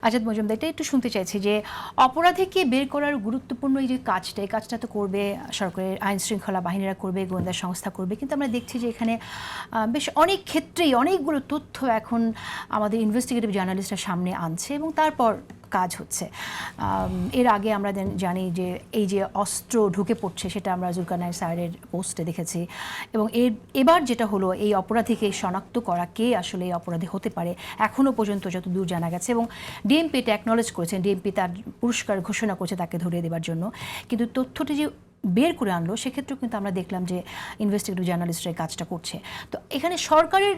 আজাদ মজুমদার, এটা একটু শুনতে চাইছি যে অপরাধীকে বের করার গুরুত্বপূর্ণ এই যে কাজটা, এই কাজটা তো করবে সরকারের আইন শৃঙ্খলা বাহিনীরা করবে, গোয়েন্দা সংস্থা করবে, কিন্তু আমরা দেখছি যে এখানে বেশ অনেক ক্ষেত্রেই অনেকগুলো তথ্য এখন আমাদের ইনভেস্টিগেটিভ জার্নালিস্টরা সামনে আনছে এবং তারপর কাজ হচ্ছে। এর আগে আমরা জানি যে এই যে অস্ত্র ঢুকে পড়ছে সেটা আমরা জুলকারনাইন স্যারের পোস্টে দেখেছি, এবং এবার যেটা হলো এই অপরাধীকে শনাক্ত করা, কে আসলে এই অপরাধী হতে পারে এখনও পর্যন্ত যত দূর জানা গেছে, এবং ডিএমপি এটা অ্যাকনলেজ করেছেন, ডিএমপি তার পুরস্কার ঘোষণা করেছে তাকে ধরিয়ে দেওয়ার জন্য, কিন্তু তথ্যটি যে বের করে আনলো সেক্ষেত্রেও কিন্তু আমরা দেখলাম যে ইনভেস্টিগেটিভ জার্নালিস্টরা এই কাজটা করছে। তো এখানে সরকারের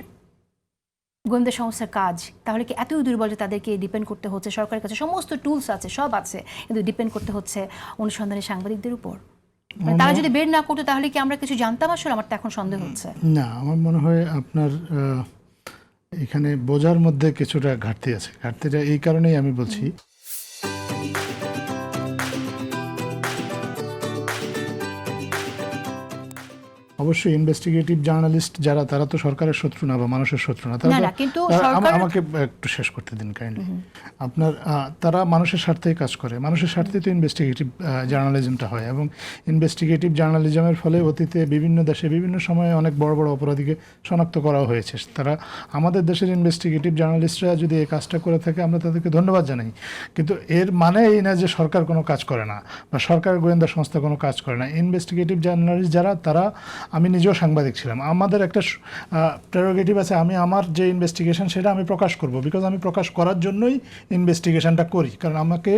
গোয়েন্দা সংস্থার কাজ তাহলে কি এতই দুর্বল যে তাদেরকে ডিপেন্ড করতে হচ্ছে, সরকারের কাছে সমস্ত টুলস আছে, সব আছে, কিন্তু ডিপেন্ড করতে হচ্ছে অনুসন্ধানী সাংবাদিকদের উপর? তারা যদি বের না করতো তাহলে কি আমরা কিছু জানতাম? আসলে আমার তো এখন সন্দেহ হচ্ছে। না, আমার মনে হয় আপনার এখানে বোঝার মধ্যে কিছুটা ঘাটতি আছে। ঘাটতিটা এই কারণেই আমি বলছি, অবশ্যই ইনভেস্টিগেটিভ জার্নালিস্ট যারা, তারা তো সরকারের শত্রু না বা মানুষের শত্রু না। আমাকে একটু শেষ করতে দিন কাইন্ডলি। আপনার তারা মানুষের স্বার্থেই কাজ করে, মানুষের স্বার্থেই তো ইনভেস্টিগেটিভ জার্নালিজমটা হয়, এবং ইনভেস্টিগেটিভ জার্নালিজমের ফলে অতীতে বিভিন্ন দেশে বিভিন্ন সময়ে অনেক বড় বড় অপরাধীকে শনাক্ত করা হয়েছে। তারা, আমাদের দেশের ইনভেস্টিগেটিভ জার্নালিস্টরা যদি এই কাজটা করে থাকে আমরা তাদেরকে ধন্যবাদ জানাই, কিন্তু এর মানে এই না যে সরকার কোনো কাজ করে না বা সরকার গোয়েন্দা সংস্থা কোনো কাজ করে না। ইনভেস্টিগেটিভ জার্নালিস্ট যারা, তারা, আমি নিজেও সাংবাদিক ছিলাম, আমাদের একটা প্রেরোগেটিভ আছে, আমি আমার যে ইনভেস্টিগেশন সেটা আমি প্রকাশ করব, বিকজ আমি প্রকাশ করার জন্যই ইনভেস্টিগেশনটা করি, কারণ আমাকে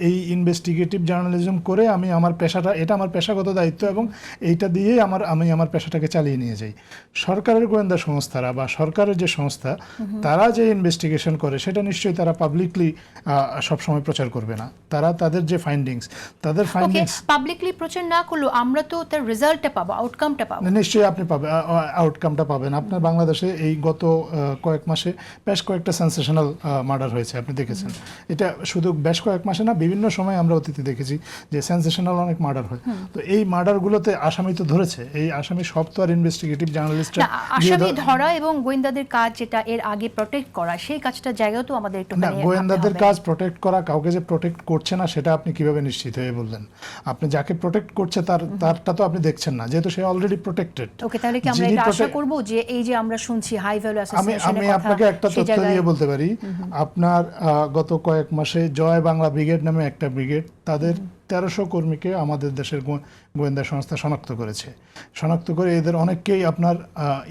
এই ইনভেস্টিগেটিভ জার্নালিজম করে আমি আমার পেশাটা, এটা আমার পেশাগত দায়িত্ব, এবং এইটা দিয়েই আমি আমার পেশাটাকে চালিয়ে নিয়ে যাই। সরকারের গোয়েন্দা সংস্থারা বা সরকারের যে সংস্থা, তারা যে ইনভেস্টিগেশন করে সেটা নিশ্চয়ই তারা পাবলিকলি সবসময় প্রচার করবে না। তারা তাদের যে ফাইন্ডিংস, তাদের ফাইন্ডিংস পাবলিকলি প্রচার না করলেও আমরা তো তার রেজাল্টটা পাবো, আউটকামটা পাবো। নিশ্চয়ই আপনি পাবেন, আউটকামটা পাবেন। আপনার বাংলাদেশে এই গত কয়েক মাসে বেশ কয়েকটা সেন্সেশনাল মার্ডার হয়েছে, আপনি দেখেছেন। এটা শুধু বেশ কয়েক মাসে না, বিভিন্ন সময় আমরা অতীতে দেখেছি যে সেন্সেশনাল অনেক মার্ডার হয়। তো এই মার্ডারগুলোতে আসামি তো ধরেছে, এই আসামি সব তো আর ইনভেস্টিগেটিভ জার্নালিস্টরা, আসামি ধরা এবং গোয়েন্দাদের কাজ যেটা এর আগে প্রোটেক্ট করা, সেই কাজটা জায়গাও তো আমাদের একটু না। গোয়েন্দাদের কাজ প্রোটেক্ট করা, কাউকে যে প্রোটেক্ট করছে না সেটা আপনি কিভাবে নিশ্চিত হয়ে বললেন? আপনি যাকে প্রোটেক্ট করছে তারটা তো আপনি দেখছেন না, যেহেতু সে অলরেডি প্রোটেক্টেড। ওকে, তাহলে কি আমরা এটা আশা করব যে এই যে আমরা শুনছি হাই ভ্যালু অ্যাসোসিয়েশনের কথা, আমি আপনাকে একটা তথ্য দিয়ে বলতে পারি। আপনার গত কয়েক মাসে জয় বাংলা ব্রিগেড নামে একটা ব্রিগেড, তাদের 1300 কর্মীকে আমাদের দেশের গোয়েন্দা সংস্থা শনাক্ত করেছে। শনাক্ত করে এদের অনেককেই আপনার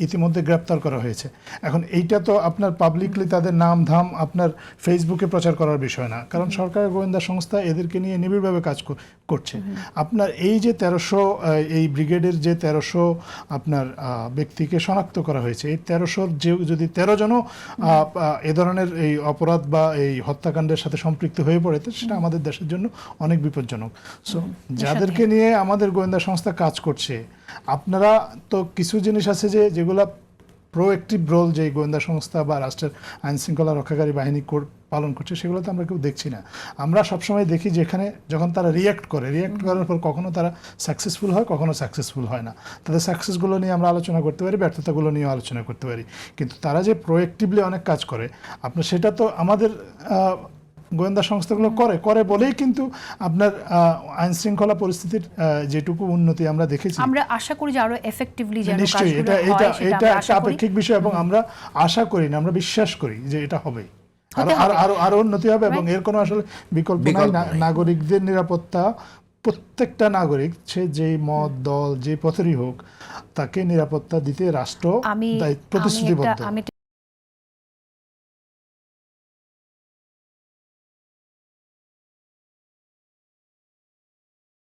ইতিমধ্যে গ্রেপ্তার করা হয়েছে। এখন এইটা তো আপনার পাবলিকলি তাদের নাম ধাম আপনার ফেসবুকে প্রচার করার বিষয় না, কারণ সরকারের গোয়েন্দা সংস্থা এদেরকে নিয়ে নিবিড়ভাবে কাজ করছে। আপনার এই যে 1300, এই ব্রিগেডের যে 1300 আপনার ব্যক্তিকে শনাক্ত করা হয়েছে, এই 1300-র যদি 13 জনও এ ধরনের এই অপরাধ বা এই হত্যাকাণ্ডের সাথে সম্পৃক্ত হয়ে পড়ে, সেটা আমাদের দেশের জন্য অনেক বিপজ্জনক। সো যাদেরকে নিয়ে আমাদের গোয়েন্দা সংস্থা কাজ করছে, আপনারা তো কিছু জিনিস আছে যেগুলা প্রোঅ্যাক্টিভ রোল যে গোয়েন্দা সংস্থা বা রাষ্ট্রের আইন শৃঙ্খলা রক্ষাকারী বাহিনী পালন করছে, সেগুলো তো আমরা কেউ দেখছি না। আমরা সবসময় দেখি যেখানে যখন তারা রিয়্যাক্ট করার পর কখনো তারা সাকসেসফুল হয়, কখনো সাকসেসফুল হয় না। তাদের সাকসেসগুলো নিয়ে আমরা আলোচনা করতে পারি, ব্যর্থতাগুলো নিয়েও আলোচনা করতে পারি, কিন্তু তারা যে প্রোঅ্যাক্টিভলি অনেক কাজ করে, আপনার সেটা তো আমাদের গোয়েন্দা সংস্থাগুলো করে বলেই কিন্তু আপনার আইন শৃঙ্খলা পরিস্থিতির যেটুকু উন্নতি আমরা দেখেছি, আমরা আশা করি যে আরো এফেক্টিভলি যেন নিশ্চয়ই এটা একটা আপেক্ষিক বিষয়, এবং আমরা আশা করি না, আমরা বিশ্বাস করি যে এটা হবে, আরো উন্নতি হবে, এবং এর কোনো আসলে বিকল্প নাই। নাগরিকদের নিরাপত্তা, প্রত্যেকটা নাগরিক, সে যেই মত দল যে পথেরই হোক, তাকে নিরাপত্তা দিতে রাষ্ট্র প্রতিশ্রুতিবদ্ধ।